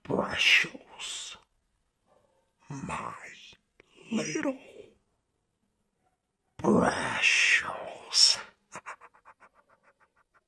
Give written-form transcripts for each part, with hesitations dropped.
Precious, my little precious.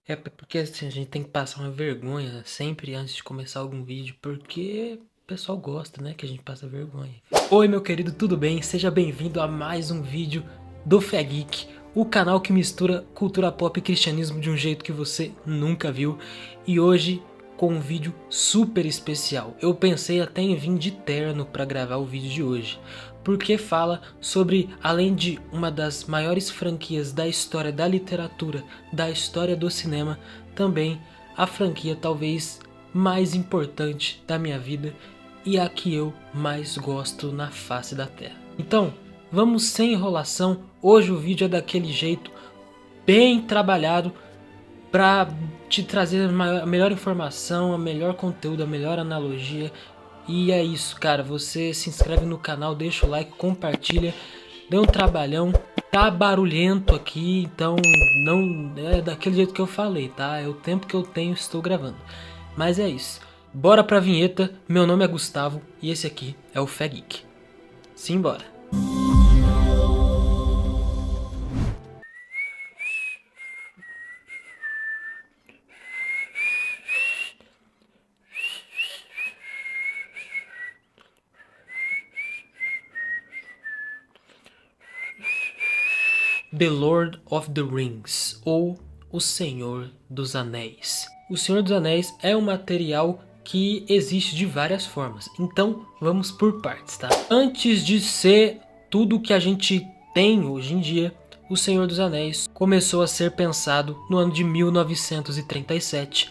É porque assim, a gente tem que passar uma vergonha sempre antes de começar algum vídeo, porque o pessoal gosta, né, que a gente passa vergonha. Oi meu querido, tudo bem? Seja bem-vindo a mais um vídeo do Fé Geek, o canal que mistura cultura pop e cristianismo de um jeito que você nunca viu. E hoje com um vídeo super especial. Eu pensei até em vir de terno para gravar o vídeo de hoje, porque fala sobre, além de uma das maiores franquias da história da literatura, da história do cinema, também a franquia talvez mais importante da minha vida e a que eu mais gosto na face da terra. Então, vamos sem enrolação. Hoje o vídeo é daquele jeito, bem trabalhado, para te trazer a melhor informação, a melhor conteúdo, a melhor analogia. E é isso, cara. Você se inscreve no canal, deixa o like, compartilha. Deu um trabalhão, tá barulhento aqui, então não é daquele jeito que eu falei, tá? É o tempo que eu tenho, estou gravando. Mas é isso. Bora pra vinheta. Meu nome é Gustavo e esse aqui é o Fé Geek. Simbora. The Lord of the Rings, ou O Senhor dos Anéis. O Senhor dos Anéis é um material que existe de várias formas, então vamos por partes, tá? Antes de ser tudo que a gente tem hoje em dia, O Senhor dos Anéis começou a ser pensado no ano de 1937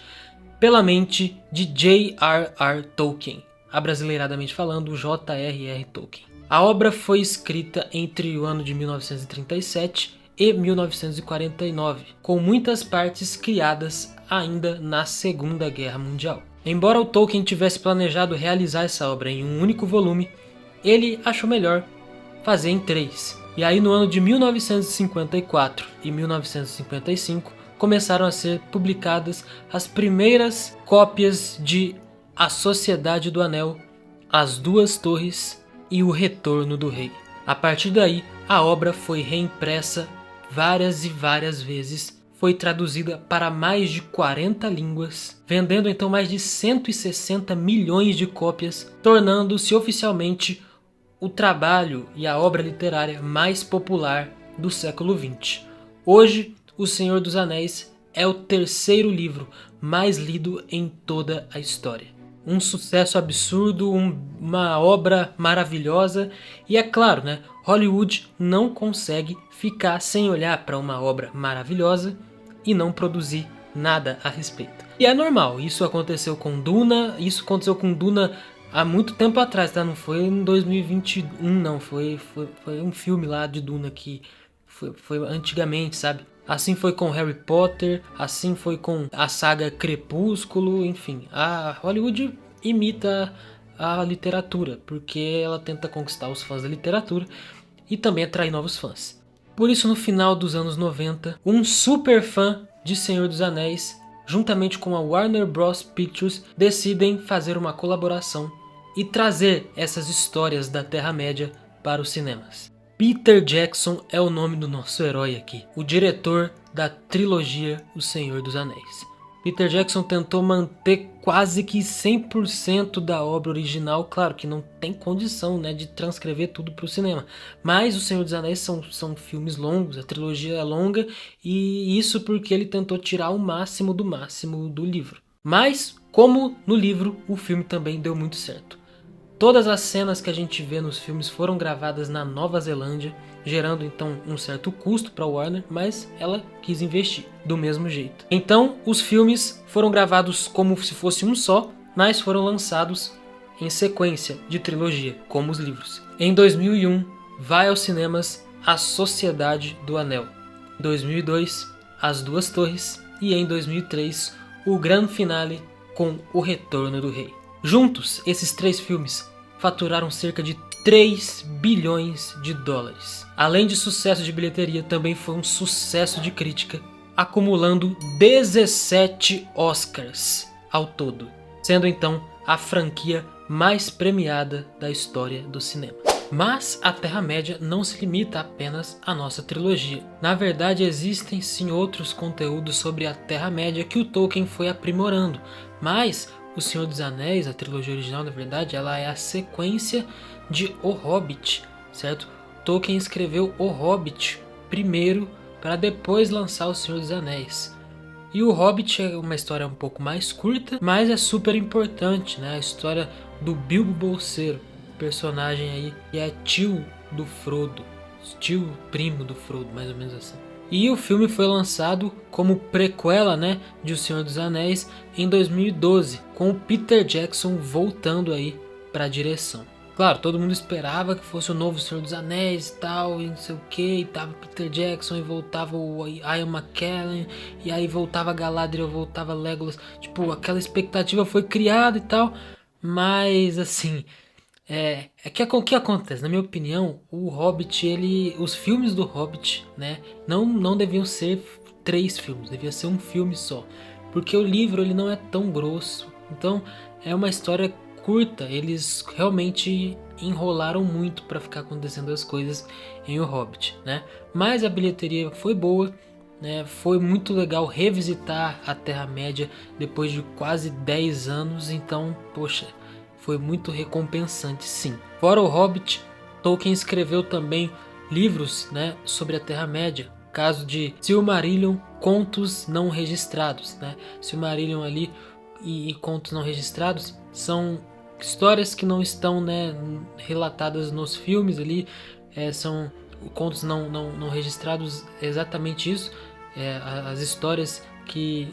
pela mente de J.R.R. Tolkien, abrasileiradamente falando, J.R.R. Tolkien. A obra foi escrita entre o ano de 1937 e 1949, com muitas partes criadas ainda na Segunda Guerra Mundial. Embora o Tolkien tivesse planejado realizar essa obra em um único volume, ele achou melhor fazer em 3. E aí no ano de 1954 e 1955 começaram a ser publicadas as primeiras cópias de A Sociedade do Anel, As Duas Torres e O Retorno do Rei. A partir daí, a obra foi reimpressa várias e várias vezes, foi traduzida para mais de 40 línguas, vendendo então mais de 160 milhões de cópias, tornando-se oficialmente o trabalho e a obra literária mais popular do século XX. Hoje, O Senhor dos Anéis é o terceiro livro mais lido em toda a história. Um sucesso absurdo, uma obra maravilhosa. E é claro, né, Hollywood não consegue ficar sem olhar para uma obra maravilhosa e não produzir nfoi a respeito. E é normal, isso aconteceu com Duna há muito tempo atrás, tá? Não foi em 2021, não. Foi um filme lá de Duna que foi antigamente, sabe? Assim foi com Harry Potter, assim foi com a saga Crepúsculo, enfim. A Hollywood imita a literatura, porque ela tenta conquistar os fãs da literatura e também atrair novos fãs. Por isso, no final dos anos 90, um super fã de Senhor dos Anéis, juntamente com a Warner Bros. Pictures, decidem fazer uma colaboração e trazer essas histórias da Terra-média para os cinemas. Peter Jackson é o nome do nosso herói aqui, o diretor da trilogia O Senhor dos Anéis. Peter Jackson tentou manter quase que 100% da obra original, claro que não tem condição, né, de transcrever tudo para o cinema, mas O Senhor dos Anéis são filmes longos, a trilogia é longa, e isso porque ele tentou tirar o máximo do livro. Mas, como no livro, o filme também deu muito certo. Todas as cenas que a gente vê nos filmes foram gravadas na Nova Zelândia, gerando então um certo custo para a Warner, mas ela quis investir do mesmo jeito. Então os filmes foram gravados como se fosse um só, mas foram lançados em sequência de trilogia, como os livros. Em 2001, vai aos cinemas A Sociedade do Anel. Em 2002, As Duas Torres. E em 2003, o grande finale com O Retorno do Rei. Juntos, esses três filmes faturaram cerca de 3 bilhões de dólares. Além de sucesso de bilheteria, também foi um sucesso de crítica, acumulando 17 Oscars ao todo. sendo então a franquia mais premiada da história do cinema. Mas a Terra-média não se limita apenas à nossa trilogia. Na verdade, existem sim outros conteúdos sobre a Terra-média que o Tolkien foi aprimorando, mas O Senhor dos Anéis, a trilogia original, na verdade, ela é a sequência de O Hobbit, certo? Tolkien escreveu O Hobbit primeiro para depois lançar O Senhor dos Anéis. E O Hobbit é uma história um pouco mais curta, mas é super importante, né? A história do Bilbo Bolseiro, personagem aí que é tio do Frodo, tio primo do Frodo, mais ou menos assim. E o filme foi lançado como prequela, né, de O Senhor dos Anéis em 2012, com o Peter Jackson voltando aí para a direção. Claro, todo mundo esperava que fosse o novo Senhor dos Anéis e tal, e não sei o que, e tava Peter Jackson, e voltava o Ian McKellen, e aí voltava Galadriel, voltava Legolas, tipo, aquela expectativa foi criada e tal, mas assim, o que acontece? Na minha opinião, o Hobbit, os filmes do Hobbit, né, não deviam ser 3 filmes, devia ser um filme só, porque o livro ele não é tão grosso, então é uma história curta, eles realmente enrolaram muito para ficar acontecendo as coisas em O Hobbit, né? Mas a bilheteria foi boa, né? Foi muito legal revisitar a Terra-média depois de quase 10 anos, então, poxa, foi muito recompensante, sim. Fora O Hobbit, Tolkien escreveu também livros, né, sobre a Terra-média, caso de Silmarillion, contos não registrados, né? Silmarillion ali e contos não registrados são histórias que não estão, né, relatadas nos filmes ali, são contos não registrados, exatamente isso, as histórias que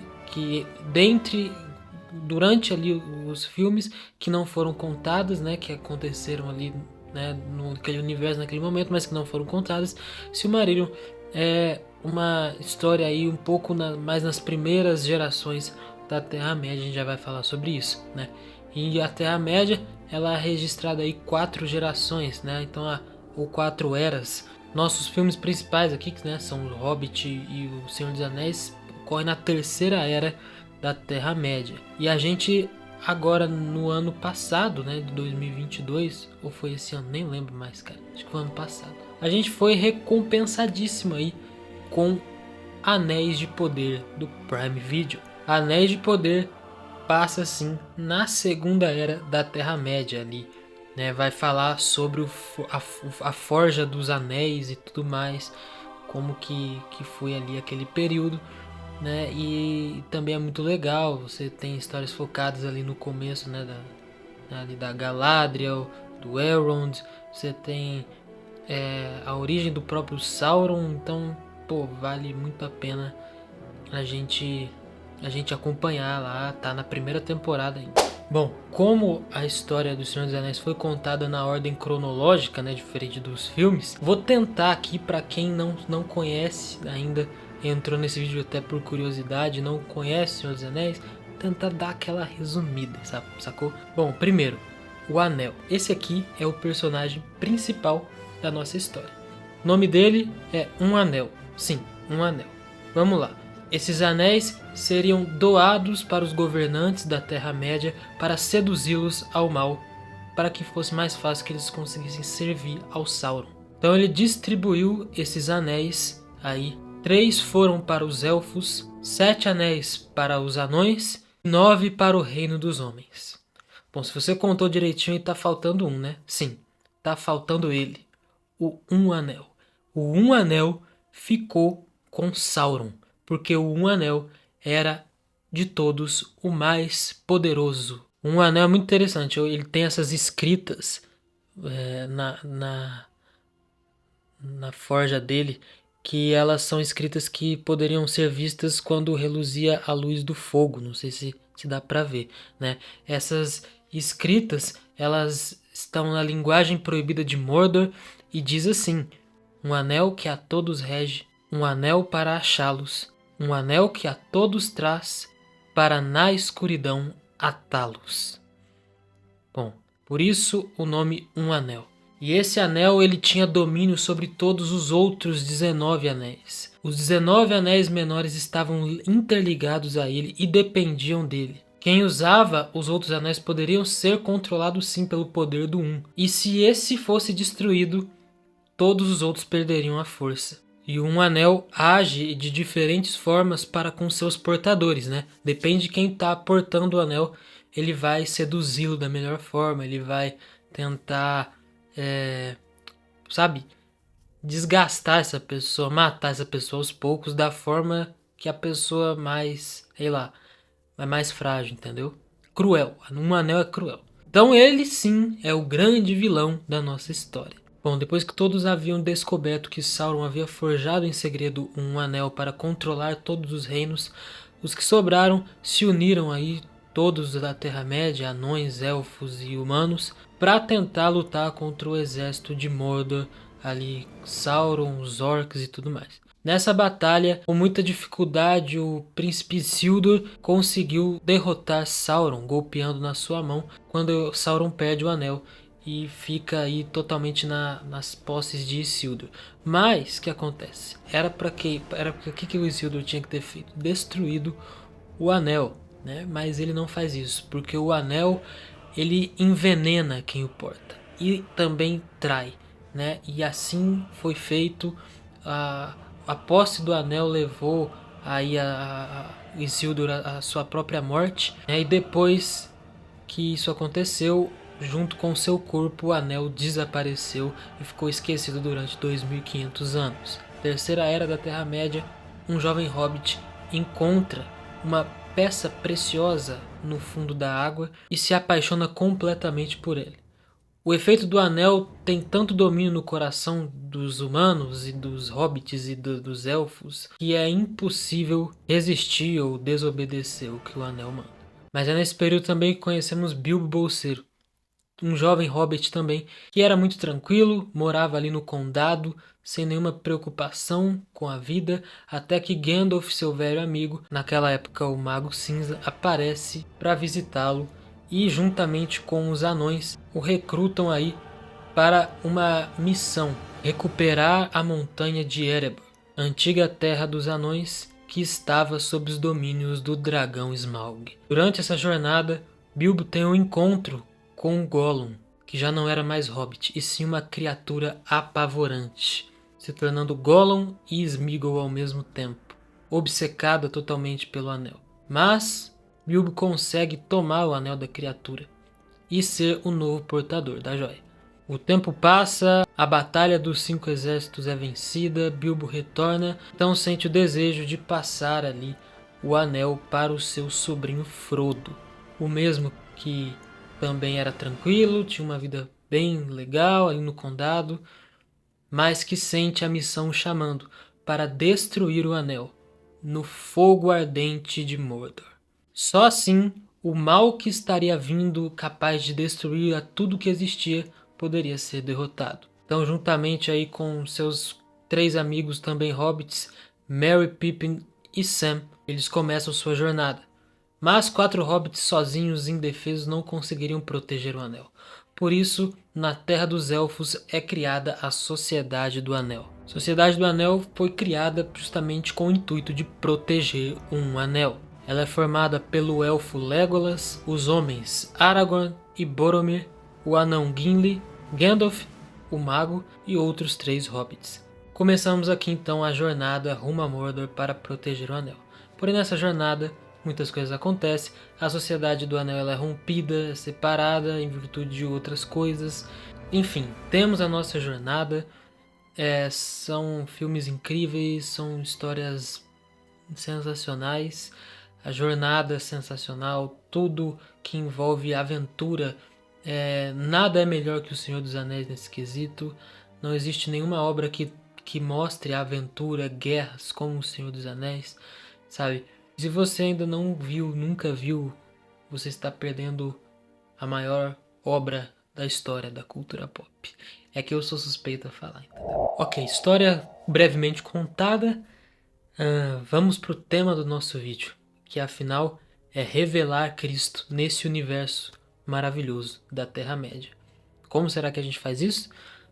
durante ali os filmes que não foram contadas, né, que aconteceram ali, né, naquele universo, naquele momento, mas que não foram contadas. Silmarillion é uma história aí um pouco mais nas primeiras gerações da Terra-média, a gente já vai falar sobre isso, né? E a Terra-média, ela é registrada aí 4 gerações, né? Então, ou 4 eras. Nossos filmes principais aqui, né, são O Hobbit e O Senhor dos Anéis, ocorrem na 3ª era da Terra-média. E a gente agora no ano passado, né, de 2022, ou foi esse ano, nem lembro mais, cara. Acho que foi ano passado. A gente foi recompensadíssimo aí com Anéis de Poder do Prime Video. Anéis de Poder passa assim na 2ª era da Terra-média ali, né? Vai falar sobre a forja dos anéis e tudo mais, como que foi ali aquele período, né? E também é muito legal, você tem histórias focadas ali no começo, né, ali da Galadriel, do Elrond, você tem a origem do próprio Sauron, então, pô, vale muito a pena a gente acompanhar lá, tá na 1ª temporada ainda. Bom, como a história do Senhor dos Anéis foi contada na ordem cronológica, né, diferente dos filmes, vou tentar aqui, para quem não conhece ainda, entrou nesse vídeo até por curiosidade, não conhece o Senhor dos Anéis, tentar dar aquela resumida, sacou? Bom, primeiro, o Anel. Esse aqui é o personagem principal da nossa história. O nome dele é Um Anel. Sim, Um Anel. Vamos lá. Esses anéis seriam doados para os governantes da Terra-média para seduzi-los ao mal, para que fosse mais fácil que eles conseguissem servir ao Sauron. Então ele distribuiu esses anéis aí. 3 foram para os elfos, 7 anéis para os anões, 9 para o reino dos homens. Bom, se você contou direitinho, tá faltando um, né? Sim, tá faltando ele, o Um Anel. O Um Anel ficou com Sauron, porque o Um Anel era de todos o mais poderoso. O Um Anel é muito interessante, ele tem essas escritas na forja dele, que elas são escritas que poderiam ser vistas quando reluzia a luz do fogo, não sei se dá para ver, né? Essas escritas, elas estão na linguagem proibida de Mordor e diz assim: um anel que a todos rege, um anel para achá-los, um anel que a todos traz, para na escuridão atá-los. Bom, por isso o nome Um Anel. E esse anel ele tinha domínio sobre todos os outros 19 anéis. Os 19 anéis menores estavam interligados a ele e dependiam dele. Quem usava os outros anéis poderiam ser controlados sim pelo poder do Um. E se esse fosse destruído, todos os outros perderiam a força. E um anel age de diferentes formas para com seus portadores, né? Depende de quem está portando o anel, ele vai seduzi-lo da melhor forma, ele vai tentar, sabe, desgastar essa pessoa, matar essa pessoa aos poucos da forma que a pessoa mais, sei lá, é mais frágil, entendeu? Cruel. Um anel é cruel. Então ele sim é o grande vilão da nossa história. Bom, depois que todos haviam descoberto que Sauron havia forjado em segredo um anel para controlar todos os reinos, os que sobraram se uniram aí, todos da Terra-média, anões, elfos e humanos, para tentar lutar contra o exército de Mordor, ali Sauron, os orcs e tudo mais. Nessa batalha, com muita dificuldade, o príncipe Isildur conseguiu derrotar Sauron, golpeando na sua mão, quando Sauron perde o anel e fica aí totalmente nas posses de Isildur. Mas, o que acontece? Era para que o Isildur tinha que ter feito? Destruído o anel, né? Mas ele não faz isso, porque o anel, ele envenena quem o porta e também trai, né? E assim foi feito. A posse do anel levou aí a Isildur a sua própria morte, né? E depois que isso aconteceu, junto com seu corpo, o anel desapareceu e ficou esquecido durante 2500 anos. Terceira Era da Terra-média, um jovem hobbit encontra uma peça preciosa no fundo da água e se apaixona completamente por ele. O efeito do anel tem tanto domínio no coração dos humanos e dos hobbits e dos elfos que é impossível resistir ou desobedecer o que o anel manda. Mas é nesse período também que conhecemos Bilbo Bolseiro, um jovem hobbit também, que era muito tranquilo, morava ali no condado, sem nenhuma preocupação com a vida, até que Gandalf, seu velho amigo, naquela época o Mago Cinza, aparece para visitá-lo e juntamente com os anões o recrutam aí para uma missão: recuperar a montanha de Erebor, antiga terra dos anões que estava sob os domínios do dragão Smaug. Durante essa jornada, Bilbo tem um encontro com Gollum, que já não era mais hobbit, e sim uma criatura apavorante, se tornando Gollum e Sméagol ao mesmo tempo, obcecada totalmente pelo anel. Mas Bilbo consegue tomar o anel da criatura e ser o novo portador da joia. O tempo passa, a batalha dos 5 exércitos é vencida, Bilbo retorna, então sente o desejo de passar ali o anel para o seu sobrinho Frodo, o mesmo que também era tranquilo, tinha uma vida bem legal ali no condado, mas que sente a missão chamando para destruir o anel no fogo ardente de Mordor. Só assim, o mal que estaria vindo, capaz de destruir a tudo que existia, poderia ser derrotado. Então, juntamente aí com seus 3 amigos também hobbits, Merry, Pippin e Sam, eles começam sua jornada. Mas 4 hobbits sozinhos, indefesos, não conseguiriam proteger o anel. Por isso, na Terra dos Elfos é criada a Sociedade do Anel. A Sociedade do Anel foi criada justamente com o intuito de proteger um anel. Ela é formada pelo elfo Legolas, os homens Aragorn e Boromir, o anão Gimli, Gandalf, o mago e outros 3 hobbits. Começamos aqui então a jornada rumo a Mordor para proteger o anel. Porém, nessa jornada muitas coisas acontecem, a Sociedade do Anel ela é rompida, separada em virtude de outras coisas. Enfim, temos a nossa jornada, são filmes incríveis, são histórias sensacionais, a jornada é sensacional, tudo que envolve aventura, nada é melhor que o Senhor dos Anéis nesse quesito, não existe nenhuma obra que mostre a aventura, guerras como o Senhor dos Anéis, sabe? Se você ainda não viu, nunca viu, você está perdendo a maior obra da história da cultura pop. É que eu sou suspeito a falar, entendeu? Ok, história brevemente contada. Vamos pro tema do nosso vídeo, que afinal é revelar Cristo nesse universo maravilhoso da Terra-média. Como será que a gente faz isso?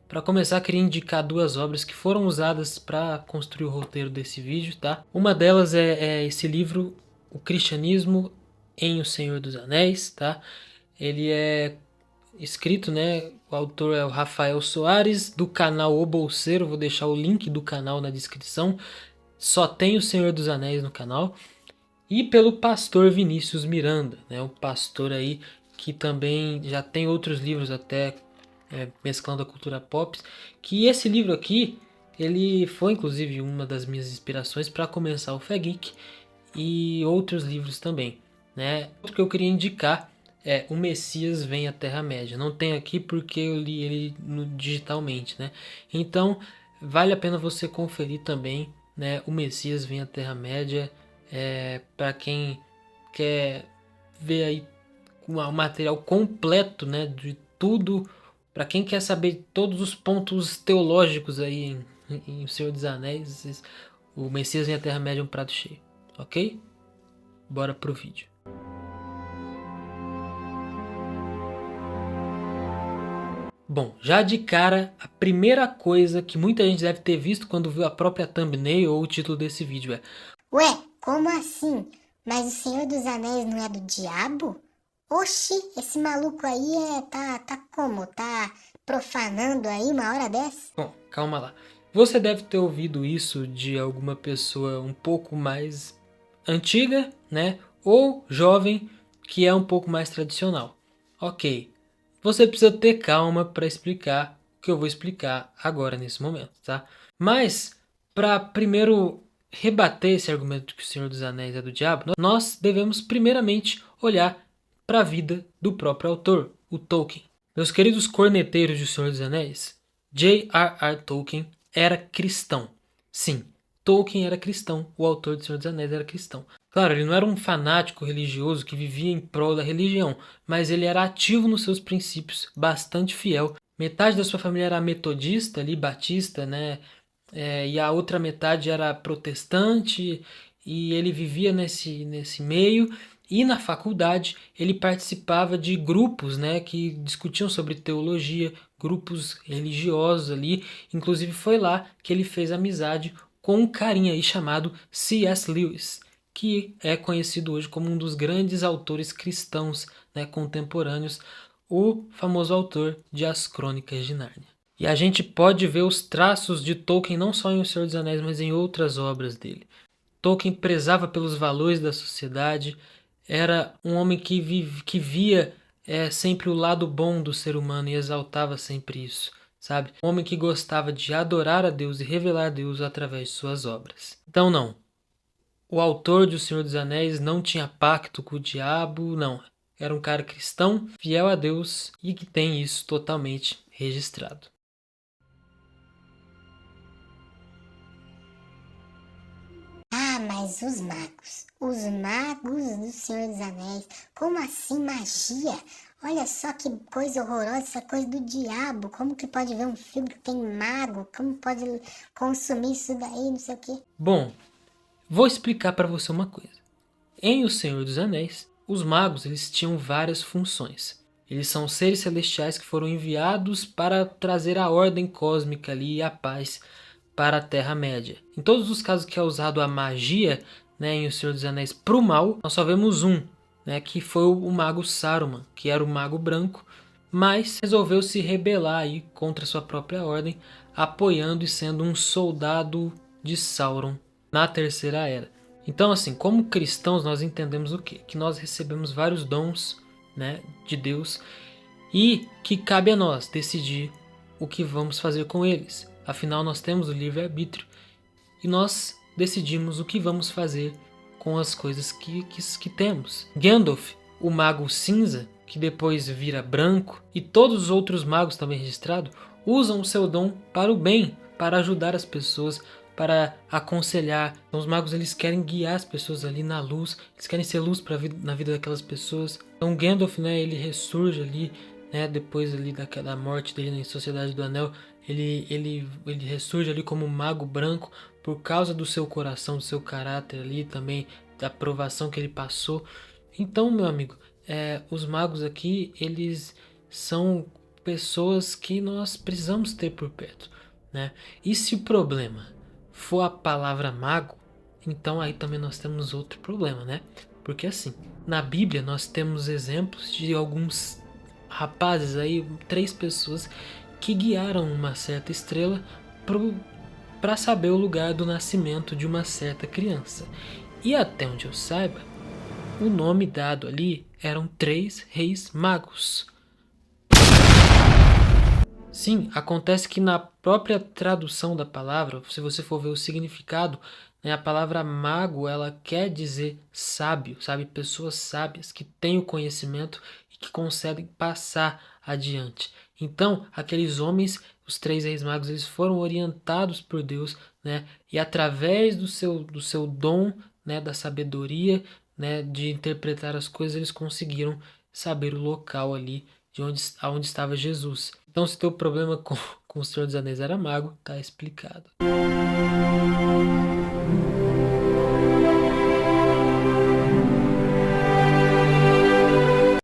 Para começar, queria indicar 2 obras que foram usadas para construir o roteiro desse vídeo, tá? Uma delas é esse livro, O Cristianismo em O Senhor dos Anéis, tá? Ele é escrito, né? O autor é o Rafael Soares, do canal O Bolseiro. Vou deixar o link do canal na descrição. Só tem O Senhor dos Anéis no canal. E pelo pastor Vinícius Miranda, né? O pastor aí que também já tem outros livros até mesclando a cultura pop. Que esse livro aqui, ele foi inclusive uma das minhas inspirações para começar o Fé Geek e outros livros também, né? Outro que eu queria indicar é O Messias Vem à Terra-média. Não tem aqui porque eu li ele digitalmente, né? Então vale a pena você conferir também, né? O Messias Vem à Terra-média, para quem quer ver aí o material completo, né? De tudo, para quem quer saber todos os pontos teológicos aí em O Senhor dos Anéis. O Messias Vem à Terra-média é um prato cheio, ok? Bora pro vídeo. Bom, já de cara, a primeira coisa que muita gente deve ter visto quando viu a própria thumbnail ou o título desse vídeo é: Ué, como assim? Mas o Senhor dos Anéis não é do diabo? Oxi, esse maluco aí tá como? Tá profanando aí uma hora dessa? Bom, calma lá. Você deve ter ouvido isso de alguma pessoa um pouco mais antiga, né? Ou jovem, que é um pouco mais tradicional. Ok. Você precisa ter calma para explicar o que eu vou explicar agora nesse momento, tá? Mas, para primeiro rebater esse argumento de que o Senhor dos Anéis é do diabo, nós devemos primeiramente olhar para a vida do próprio autor, o Tolkien. Meus queridos corneteiros de O Senhor dos Anéis, J.R.R. Tolkien era cristão. Sim, Tolkien era cristão, o autor de O Senhor dos Anéis era cristão. Claro, ele não era um fanático religioso que vivia em prol da religião, mas ele era ativo nos seus princípios, bastante fiel. Metade da sua família era metodista, ali, batista, né? E a outra metade era protestante, e ele vivia nesse meio. E na faculdade ele participava de grupos, né, que discutiam sobre teologia, grupos religiosos ali. Inclusive foi lá que ele fez amizade com um carinha aí chamado C.S. Lewis, que é conhecido hoje como um dos grandes autores cristãos, né, contemporâneos, o famoso autor de As Crônicas de Nárnia. E a gente pode ver os traços de Tolkien não só em O Senhor dos Anéis, mas em outras obras dele. Tolkien prezava pelos valores da sociedade, era um homem que via sempre o lado bom do ser humano e exaltava sempre isso, sabe? Um homem que gostava de adorar a Deus e revelar a Deus através de suas obras. Então não, o autor de O Senhor dos Anéis não tinha pacto com o diabo, não. Era um cara cristão, fiel a Deus e que tem isso totalmente registrado. Ah, mas os magos do Senhor dos Anéis, como assim magia? Olha só que coisa horrorosa, essa coisa do diabo. Como que pode ver um filme que tem mago? Como pode consumir isso daí, não sei o quê? Bom, vou explicar para você uma coisa. Em O Senhor dos Anéis, os magos eles tinham várias funções. Eles são seres celestiais que foram enviados para trazer a ordem cósmica ali e a paz para a Terra-média. Em todos os casos que é usado a magia, né, em O Senhor dos Anéis para o mal, nós só vemos um, né, que foi o mago Saruman, que era o mago branco, mas resolveu se rebelar aí contra sua própria ordem, apoiando e sendo um soldado de Sauron na Terceira Era. Então, assim, como cristãos, nós entendemos o quê? Que nós recebemos vários dons, né, de Deus e que cabe a nós decidir o que vamos fazer com eles. Afinal, nós temos o livre-arbítrio e nós decidimos o que vamos fazer com as coisas que temos. Gandalf, o mago cinza, que depois vira branco, e todos os outros magos também registrados, usam o seu dom para o bem, para ajudar as pessoas, para aconselhar. Então, os magos eles querem guiar as pessoas ali na luz, eles querem ser luz na vida daquelas pessoas. Então Gandalf, né, ele ressurge ali, né, depois ali da morte dele na Sociedade do Anel, ele ressurge ali como um mago branco por causa do seu coração, do seu caráter ali também, da provação que ele passou. Então, meu amigo, os magos aqui, eles são pessoas que nós precisamos ter por perto, né? E se o problema for a palavra mago, então aí também nós temos outro problema, né? Porque assim, na Bíblia nós temos exemplos de alguns rapazes aí, 3 pessoas que guiaram uma certa estrela para saber o lugar do nascimento de uma certa criança. E até onde eu saiba, o nome dado ali eram 3 reis magos. Sim, acontece que na própria tradução da palavra, se você for ver o significado, né, a palavra mago, ela quer dizer sábio, sabe? Pessoas sábias que têm o conhecimento e que conseguem passar adiante. Então, aqueles homens, os 3 reis magos, eles foram orientados por Deus, né? E através do seu dom, né, da sabedoria, né, de interpretar as coisas, eles conseguiram saber o local ali de aonde estava Jesus. Então, se teu problema com o Senhor dos Anéis era mago, tá explicado.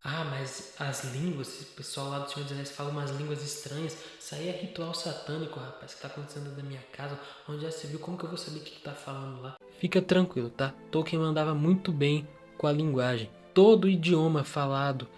Ah, mas as línguas, o pessoal lá do Senhor dos Anéis fala umas línguas estranhas. Isso aí é ritual satânico, rapaz, que tá acontecendo na minha casa. Onde já se viu, como que eu vou saber o que tá falando lá? Fica tranquilo, tá? Tolkien mandava muito bem com a linguagem. Todo idioma falado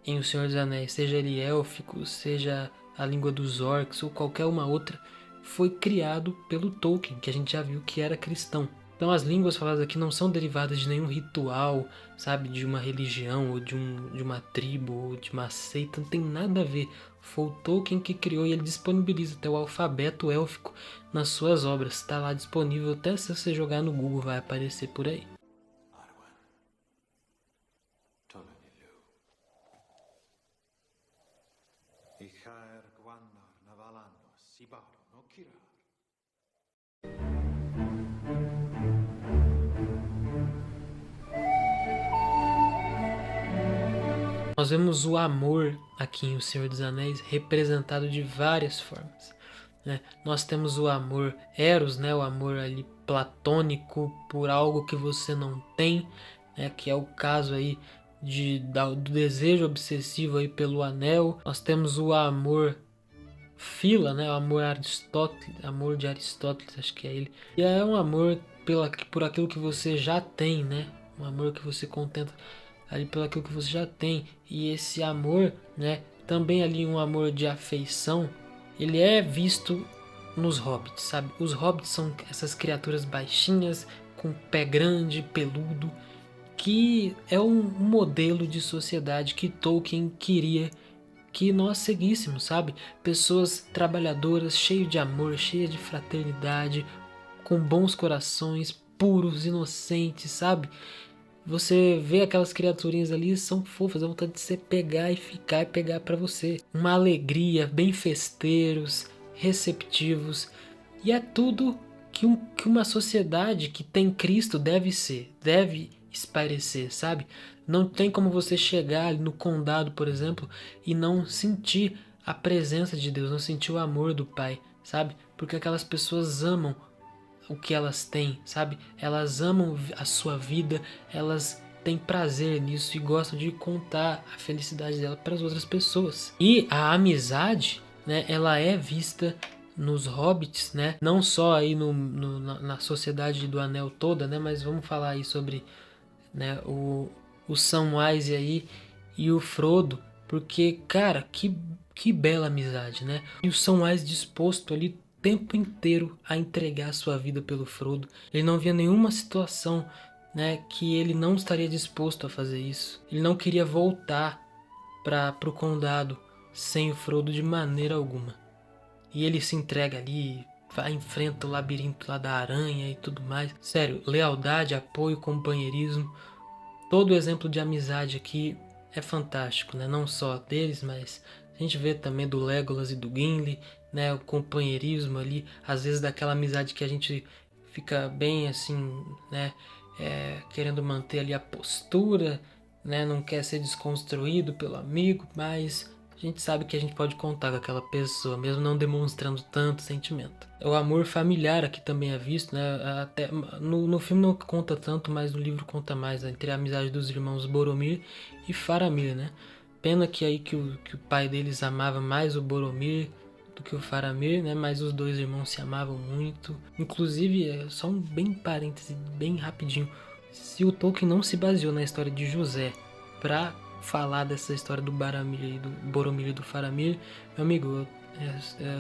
em O Senhor dos Anéis, seja ele élfico, seja a língua dos orcs ou qualquer uma outra, foi criado pelo Tolkien, que a gente já viu que era cristão. Então as línguas faladas aqui não são derivadas de nenhum ritual, sabe, de uma religião ou de uma tribo ou de uma seita, não tem nada a ver. Foi o Tolkien que criou e ele disponibiliza até o alfabeto élfico nas suas obras. Está lá disponível, até se você jogar no Google vai aparecer por aí. Nós vemos o amor aqui em O Senhor dos Anéis representado de várias formas, né? Nós temos o amor eros, né? O amor ali platônico por algo que você não tem, né? Que é o caso aí do desejo obsessivo aí pelo anel. Nós temos o amor fila, né? O amor amor de Aristóteles, acho que é ele. E é um amor por aquilo que você já tem, né? Um amor que você contenta ali pelo aquilo que você já tem. E esse amor, né, também ali um amor de afeição, ele é visto nos hobbits, sabe? Os hobbits são essas criaturas baixinhas, com pé grande, peludo, que é um modelo de sociedade que Tolkien queria que nós seguíssemos, sabe? Pessoas trabalhadoras, cheias de amor, cheias de fraternidade, com bons corações, puros, inocentes, sabe? Você vê aquelas criaturinhas ali, são fofas, dá vontade de você pegar e ficar e pegar pra você. Uma alegria, bem festeiros, receptivos. E é tudo que uma sociedade que tem Cristo deve ser, deve espairecer, sabe? Não tem como você chegar ali no condado, por exemplo, e não sentir a presença de Deus, não sentir o amor do Pai, sabe? Porque aquelas pessoas amam o que elas têm, sabe? Elas amam a sua vida, elas têm prazer nisso e gostam de contar a felicidade dela para as outras pessoas. E a amizade, né, ela é vista nos hobbits, né? Não só aí na sociedade do Anel toda, né? Mas vamos falar aí sobre, né, o Samwise aí e o Frodo, porque, cara, que bela amizade, né? E o Samwise disposto ali tempo inteiro a entregar sua vida pelo Frodo. Ele não via nenhuma situação, né, que ele não estaria disposto a fazer isso. Ele não queria voltar para o condado sem o Frodo de maneira alguma. E ele se entrega ali, vai enfrenta o labirinto lá da aranha e tudo mais. Sério, lealdade, apoio, companheirismo. Todo exemplo de amizade aqui é fantástico, né? Não só deles, mas a gente vê também do Legolas e do Gimli, né? O companheirismo ali, às vezes daquela amizade que a gente fica bem assim, né? Querendo manter ali a postura, né? Não quer ser desconstruído pelo amigo, mas a gente sabe que a gente pode contar com aquela pessoa, mesmo não demonstrando tanto sentimento. O amor familiar aqui também é visto, né? Até, no filme não conta tanto, mas no livro conta mais, né? Entre a amizade dos irmãos Boromir e Faramir, né? Pena que aí que o pai deles amava mais o Boromir do que o Faramir, né? Mas os dois irmãos se amavam muito. Inclusive, só um bem parêntese, bem rapidinho. se o Tolkien não se baseou na história de José para falar dessa história do Boromir e do Faramir, meu amigo,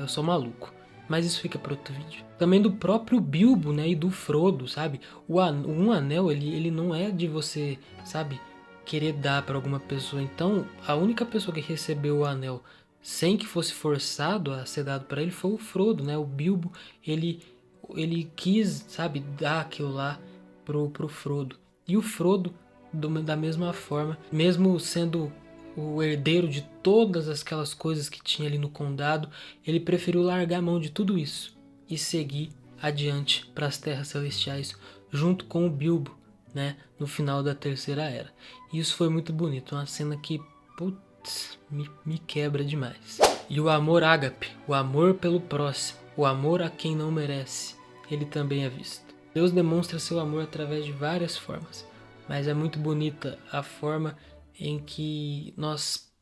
eu sou maluco. Mas isso fica para outro vídeo. Também do próprio Bilbo, né, e do Frodo, sabe? Um anel, ele não é de você, sabe, querer dar para alguma pessoa. Então, a única pessoa que recebeu o anel sem que fosse forçado a ser dado para ele foi o Frodo, né? O Bilbo, ele quis, sabe, dar aquilo lá pro Frodo. E o Frodo, da mesma forma, mesmo sendo o herdeiro de todas aquelas coisas que tinha ali no condado, ele preferiu largar a mão de tudo isso e seguir adiante para as Terras Celestiais junto com o Bilbo, né, no final da Terceira Era. E isso foi muito bonito, uma cena que, putz, me quebra demais. E o amor ágape, o amor pelo próximo, o amor a quem não merece, ele também é visto. Deus demonstra seu amor através de várias formas, mas é muito bonita a forma em que nós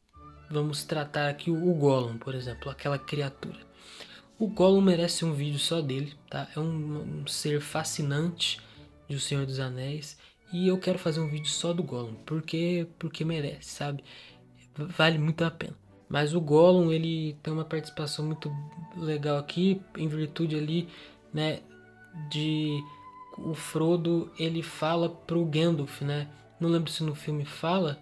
vamos tratar aqui o Gollum, por exemplo, aquela criatura. O Gollum merece um vídeo só dele, tá? É um ser fascinante de O Senhor dos Anéis e eu quero fazer um vídeo só do Gollum, porque merece, sabe? Vale muito a pena. Mas o Gollum, ele tem uma participação muito legal aqui, em virtude ali, né, de o Frodo, ele fala pro Gandalf, né? Não lembro se no filme fala,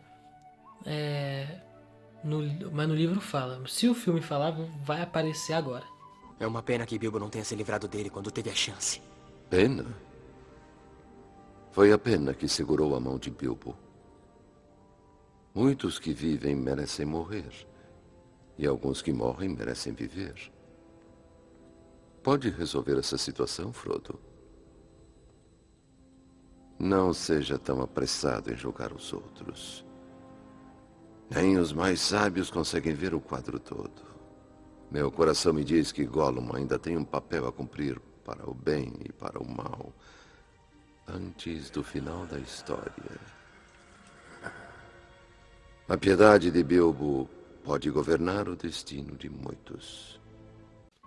mas no livro fala. Se o filme falar, vai aparecer agora. É uma pena que Bilbo não tenha se livrado dele quando teve a chance. Pena? Foi a pena que segurou a mão de Bilbo. Muitos que vivem merecem morrer. E alguns que morrem merecem viver. Pode resolver essa situação, Frodo? Não seja tão apressado em julgar os outros. Nem os mais sábios conseguem ver o quadro todo. Meu coração me diz que Gollum ainda tem um papel a cumprir para o bem e para o mal, antes do final da história. A piedade de Bilbo pode governar o destino de muitos.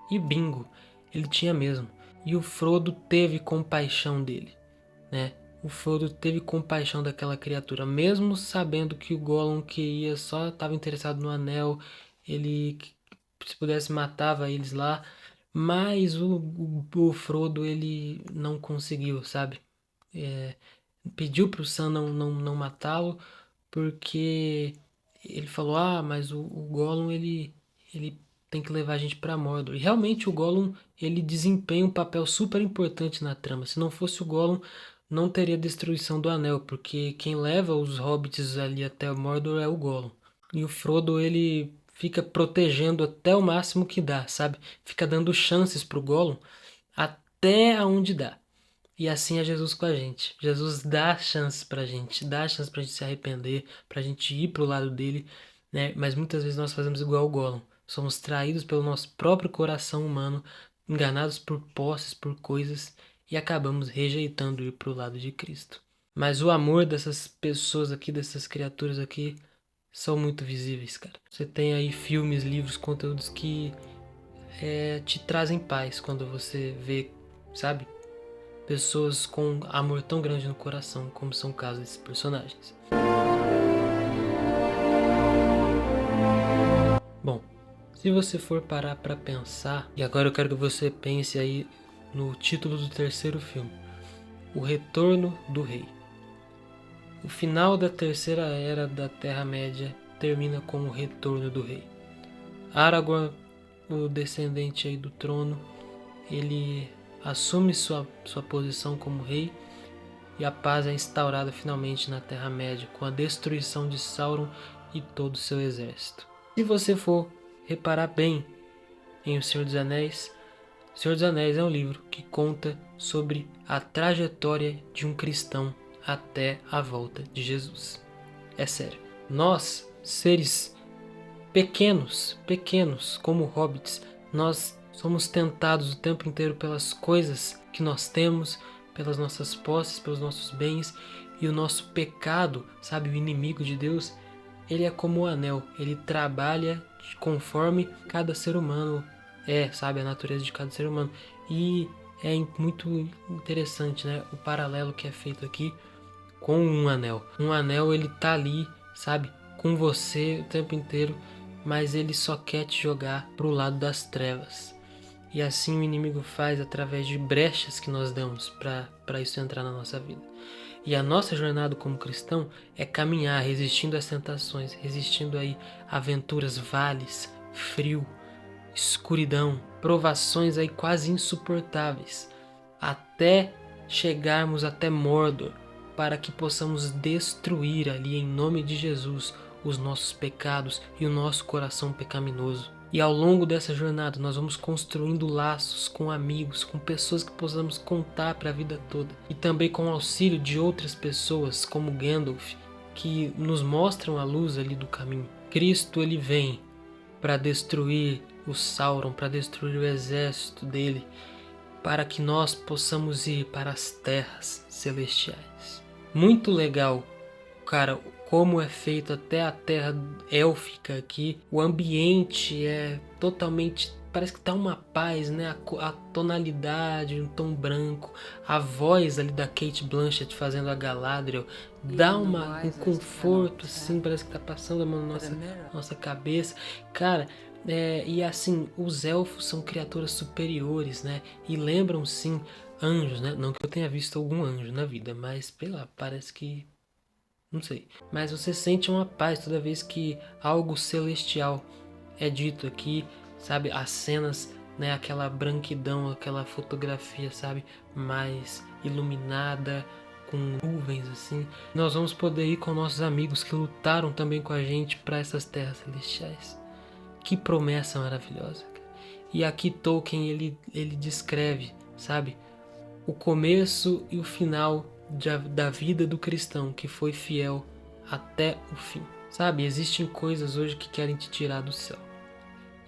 E bingo, ele tinha mesmo. E o Frodo teve compaixão dele, né? O Frodo teve compaixão daquela criatura, mesmo sabendo que o Gollum queria, só estava interessado no anel, ele, se pudesse, matava eles lá, mas o Frodo, ele não conseguiu, sabe? Pediu pro Sam não matá-lo, porque ele falou, mas o Gollum, ele tem que levar a gente pra Mordor. E realmente o Gollum, ele desempenha um papel super importante na trama. Se não fosse o Gollum, não teria destruição do anel, porque quem leva os hobbits ali até Mordor é o Gollum. E o Frodo, ele fica protegendo até o máximo que dá, sabe? Fica dando chances pro Gollum até aonde dá. E assim é Jesus com a gente. Jesus dá chances pra gente, dá chances pra gente se arrepender, pra gente ir pro lado dele, né? Mas muitas vezes nós fazemos igual o Gollum. Somos traídos pelo nosso próprio coração humano, enganados por posses, por coisas, e acabamos rejeitando ir pro lado de Cristo. Mas o amor dessas pessoas aqui, dessas criaturas aqui, são muito visíveis, cara. Você tem aí filmes, livros, conteúdos que te trazem paz quando você vê, sabe? Pessoas com amor tão grande no coração, como são o caso desses personagens. Bom, se você for parar pra pensar, e agora eu quero que você pense aí no título do terceiro filme, O Retorno do Rei. O final da Terceira Era da Terra-média termina com o retorno do rei. Aragorn, o descendente aí do trono, ele assume sua posição como rei e a paz é instaurada finalmente na Terra-média com a destruição de Sauron e todo o seu exército. Se você for reparar bem em O Senhor dos Anéis, O Senhor dos Anéis é um livro que conta sobre a trajetória de um cristão até a volta de Jesus. É sério. Nós, seres pequenos como hobbits, nós somos tentados o tempo inteiro pelas coisas que nós temos, pelas nossas posses, pelos nossos bens, e o nosso pecado, sabe, o inimigo de Deus, ele é como o anel, ele trabalha conforme cada ser humano sabe, a natureza de cada ser humano. E é muito interessante, né, o paralelo que é feito aqui com um anel. Um anel, ele tá ali, sabe, com você o tempo inteiro, mas ele só quer te jogar pro lado das trevas. E assim o inimigo faz através de brechas que nós damos para isso entrar na nossa vida. E a nossa jornada como cristão é caminhar resistindo às tentações, resistindo aí a aventuras, vales, frio, escuridão, provações aí quase insuportáveis, até chegarmos até Mordor, para que possamos destruir ali em nome de Jesus os nossos pecados e o nosso coração pecaminoso. E ao longo dessa jornada nós vamos construindo laços com amigos, com pessoas que possamos contar para a vida toda. E também com o auxílio de outras pessoas como Gandalf, que nos mostram a luz ali do caminho. Cristo, ele vem para destruir o Sauron, para destruir o exército dele, para que nós possamos ir para as terras celestiais. Muito legal, cara, como é feito até a terra élfica aqui. O ambiente é totalmente, parece que tá uma paz, né? A tonalidade, um tom branco, a voz ali da Cate Blanchett fazendo a Galadriel dá um conforto, assim, parece que tá passando a mão na nossa cabeça. Cara, e assim, os elfos são criaturas superiores, né? E lembram sim anjos, né? Não que eu tenha visto algum anjo na vida, mas sei lá, parece que, não sei. Mas você sente uma paz toda vez que algo celestial é dito aqui, sabe? As cenas, né? Aquela branquidão, aquela fotografia, sabe? Mais iluminada, com nuvens assim. Nós vamos poder ir com nossos amigos que lutaram também com a gente para essas terras celestiais. Que promessa maravilhosa. E aqui Tolkien, ele descreve, sabe? O começo e o final da vida do cristão que foi fiel até o fim. Sabe, existem coisas hoje que querem te tirar do céu.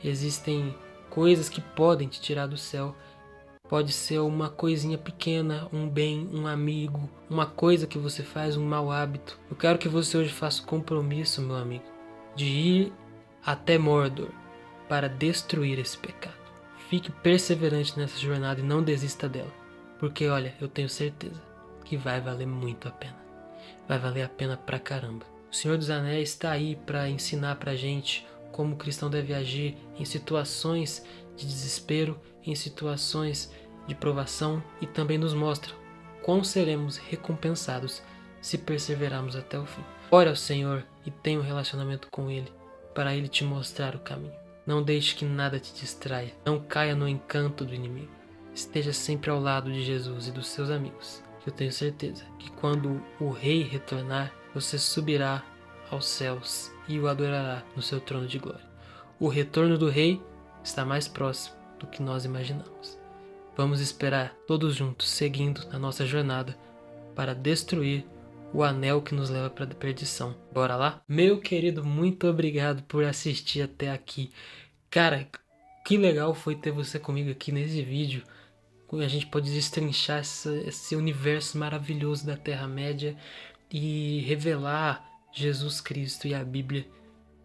Existem coisas que podem te tirar do céu. Pode ser uma coisinha pequena, um bem, um amigo, uma coisa que você faz, um mau hábito. Eu quero que você hoje faça o compromisso, meu amigo, de ir até Mordor para destruir esse pecado. Fique perseverante nessa jornada e não desista dela. Porque olha, eu tenho certeza que vai valer muito a pena. Vai valer a pena pra caramba. O Senhor dos Anéis está aí para ensinar pra gente como o cristão deve agir em situações de desespero, em situações de provação, e também nos mostra como seremos recompensados se perseverarmos até o fim. Ore ao Senhor e tenha um relacionamento com Ele, para Ele te mostrar o caminho. Não deixe que nada te distraia. Não caia no encanto do inimigo. Esteja sempre ao lado de Jesus e dos seus amigos. Eu tenho certeza que quando o Rei retornar, você subirá aos céus e o adorará no seu trono de glória. O retorno do Rei está mais próximo do que nós imaginamos. Vamos esperar todos juntos, seguindo a nossa jornada para destruir o anel que nos leva para a perdição. Bora lá? Meu querido, muito obrigado por assistir até aqui. Cara, que legal foi ter você comigo aqui nesse vídeo. A gente pode destrinchar esse universo maravilhoso da Terra-média e revelar Jesus Cristo e a Bíblia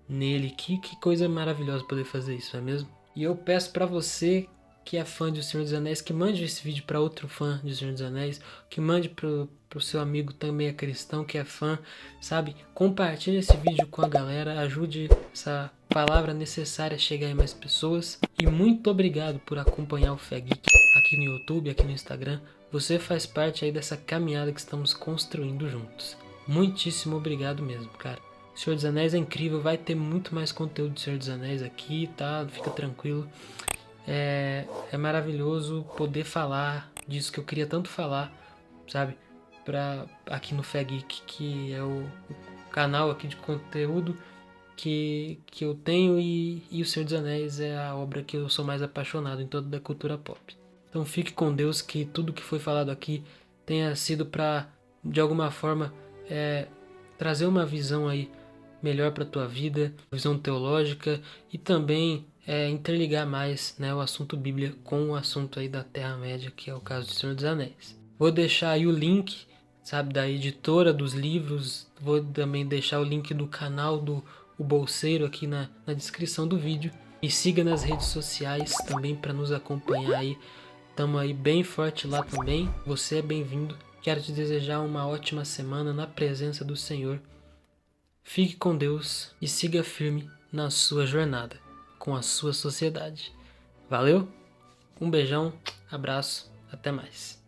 nele. Que coisa maravilhosa poder fazer isso, não é mesmo? E eu peço para você que é fã de O Senhor dos Anéis, que mande esse vídeo para outro fã de O Senhor dos Anéis, que mande pro seu amigo também é cristão, que é fã, sabe? Compartilhe esse vídeo com a galera, ajude essa palavra necessária a chegar em mais pessoas. E muito obrigado por acompanhar o Fé Geek aqui no YouTube, aqui no Instagram. Você faz parte aí dessa caminhada que estamos construindo juntos. Muitíssimo obrigado mesmo, cara. O Senhor dos Anéis é incrível, vai ter muito mais conteúdo do Senhor dos Anéis aqui, tá? Fica tranquilo. É maravilhoso poder falar disso que eu queria tanto falar, sabe? Aqui no Fé Geek, que é o canal aqui de conteúdo que eu tenho, e o Senhor dos Anéis é a obra que eu sou mais apaixonado em toda a cultura pop. Então fique com Deus, que tudo que foi falado aqui tenha sido para, de alguma forma, trazer uma visão aí melhor para a tua vida, visão teológica, e também interligar mais, né, o assunto Bíblia com o assunto aí da Terra-média, que é o caso do Senhor dos Anéis. Vou deixar aí o link, sabe, da editora dos livros, vou também deixar o link do canal do O Bolseiro aqui na descrição do vídeo. E siga nas redes sociais também para nos acompanhar aí. Tamo aí bem forte lá também. Você é bem-vindo Quero te desejar uma ótima semana na presença do Senhor. Fique com Deus e siga firme na sua jornada com a sua sociedade. Valeu? Um beijão, abraço, até mais.